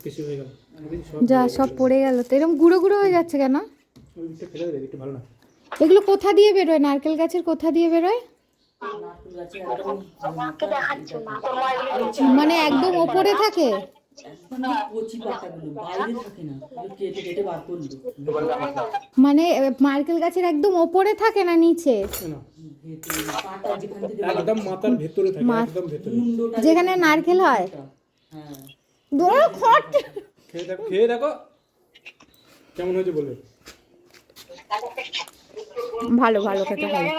কিছু হয়ে গেল যা সব পড়ে গেল তো, এরকম গুঁড়ো গুঁড়ো হয়ে যাচ্ছে কেন? ওই দিকটা ফেলে দে, একটু ভালো না। এগুলো কোথা দিয়ে বেরোয়? নারকেল গাছের কোথা দিয়ে বেরোয়? মানে একদম ওপরে থাকে? মানে নারকেল গাছের একদম ওপরে থাকে না নিচে? একদম মাথার ভেতরে থাকে, একদম ভেতরে যেখানে নারকেল হয়। খেয়ে দেখো কেমন হয়েছে বলবে। ভালো ভালো, খেতে ভালো।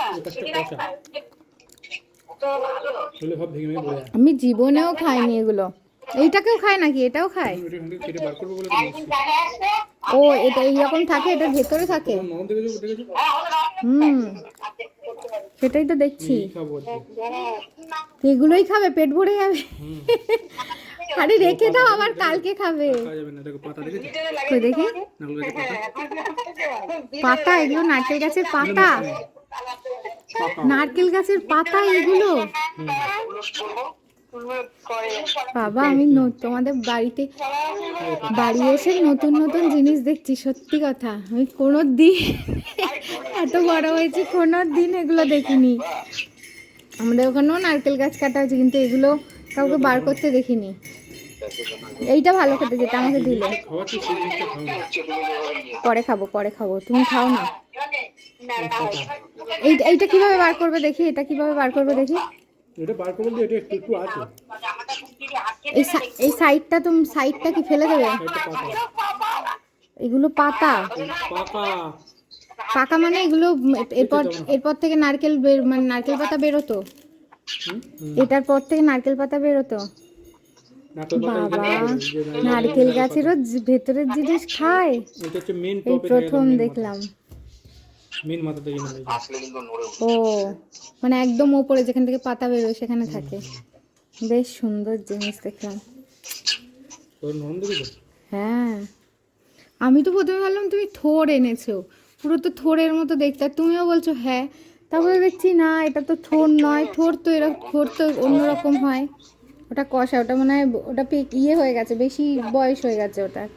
আমি জীবনেও খাইনি এগুলো। এইটাকেও খায় নাকি? এটাও খায়? ও এটা এইরকম থাকে, এটার ভেতরে থাকে। সেটাই তো দেখছি। এগুলোই খাবে? পেট ভরে যাবে। আরে রেখে দাও, আবার কালকে খাবে। দেখি পাতা, এগুলো নারকেল গাছের পাতা? নারকেল গাছের পাতা এগুলো? বাবা আমি তোমাদের বাড়ি এসে নতুন নতুন জিনিস দেখছি, সত্যি কথা। আমি কোনোদিন এত বড় হয়েছি, কোনোদিন এগুলো দেখিনি। আমাদের ওখানেও নারকেল গাছ কাটা আছে, কিন্তু এগুলো কাউকে বার করতে দেখিনি। এইটা ভালো খেতে, যেটা আমাকে দিলে। পরে খাবো, পরে খাবো, তুমি খাও না। এইটা কিভাবে বার করবে দেখি, এটা কিভাবে বার করবে দেখি। এটা বার করব, এটা একটু একটু আছে। এই সাইডটা কি ফেলে দেবে? এগুলো পাতা? পাকা মানে এগুলো এরপর থেকে নারকেল মানে নারকেল পাতা বেরোতো? এটার পর থেকে নারকেল পাতা বেরোতো? বাবা, নারকেল গাছেরও ভেতরের জিনিস খায়? এই প্রথম দেখলাম। ও মানে একদম ওপরে যেখান থেকে পাতা বেরোয় সেখানে থাকে। বেশ সুন্দর জিনিস দেখলাম। হ্যাঁ, আমি তো প্রথমে ভাবলাম তুমি থোড় এনেছো, পুরো তো থোড়ের মতো দেখতে। আর তুমিও বলছো হ্যাঁ, তারপরে দেখছি না, এটা তো থোড় নয়। থোড় তো এরকম, থোড় তো অন্যরকম হয়। ওটা কষা, ওটা মনে হয় ওটা ইয়ে হয়ে গেছে, বেশি বয়স হয়ে গেছে ওটার।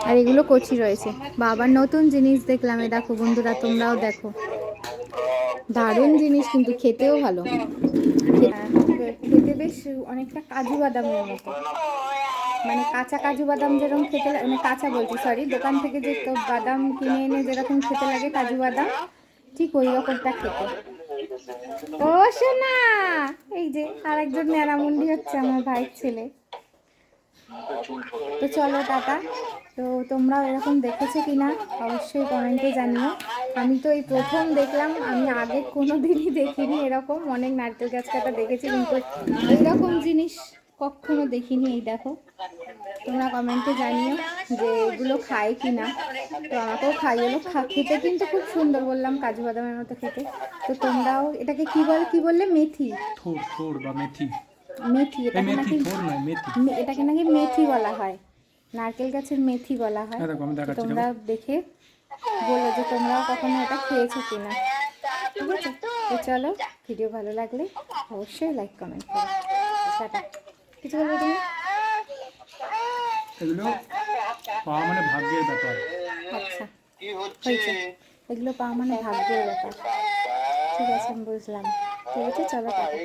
আর এগুলো কচি রয়েছে। বাবার নতুন জিনিস দেখলাম। এ দেখো বন্ধুরা, তোমরাও দেখো। দারুণ জিনিস, কিন্তু খেতেও ভালো। খেতে বেশ অনেকটা কাজু বাদামের মতো, মানে কাঁচা কাজু বাদাম যেরকম খেতে লাগে, মানে কাঁচা বলছি সরি, দোকান থেকে যে বাদাম কিনে এনে যেরকম খেতে লাগে কাজু বাদাম, ঠিক ওই রকমটা খেতে। ও সোনা, এই যে আরেকজন ন্যাড়ামুন্ডি হচ্ছে, আমার ভাইয়ের ছেলে। তো চলো টাটা। তো তোমরাও এরকম দেখেছো কিনা অবশ্যই কমেন্টে জানিও। আমি তো এই প্রথম দেখলাম, আমি আগে কোনো দিনই দেখিনি এরকম। অনেক নারকেল গাছ কাটা দেখেছি, কিন্তু এইরকম জিনিস কখনো দেখিনি। এই দেখো, তোমরা কমেন্টে জানিও যে এগুলো খায় কি না। তো আমাকেও খাইয়েলো, খেতে কিন্তু খুব সুন্দর, বললাম কাজু বাদামের মতো খেতে। তো তোমরাও, এটাকে কি বললে? মেথি? থোড় বা মেথি। মেথি, এটাকে নাকি মেথি, এটাকে নাকি মেথি বলা হয়, নারকেল গাছের মেথি বলা হয়। তোমরা দেখে বলো যে তোমরাও কখনো এটা খেয়েছো কিনা, ঠিক আছে? তো চলো, ভিডিও ভালো লাগলে অবশ্যই লাইক কমেন্ট করো। টাটা। কিছু বলবে তুমি? এগুলো পাওয়া মানে ভাগ্যের ব্যাপার। আচ্ছা, হয়েছে। এগুলো পাওয়া মানে ভাগ্যের ব্যাপার। ঠিক আছে, আমি বুঝলাম। ঠিক আছে, চলো টাটা।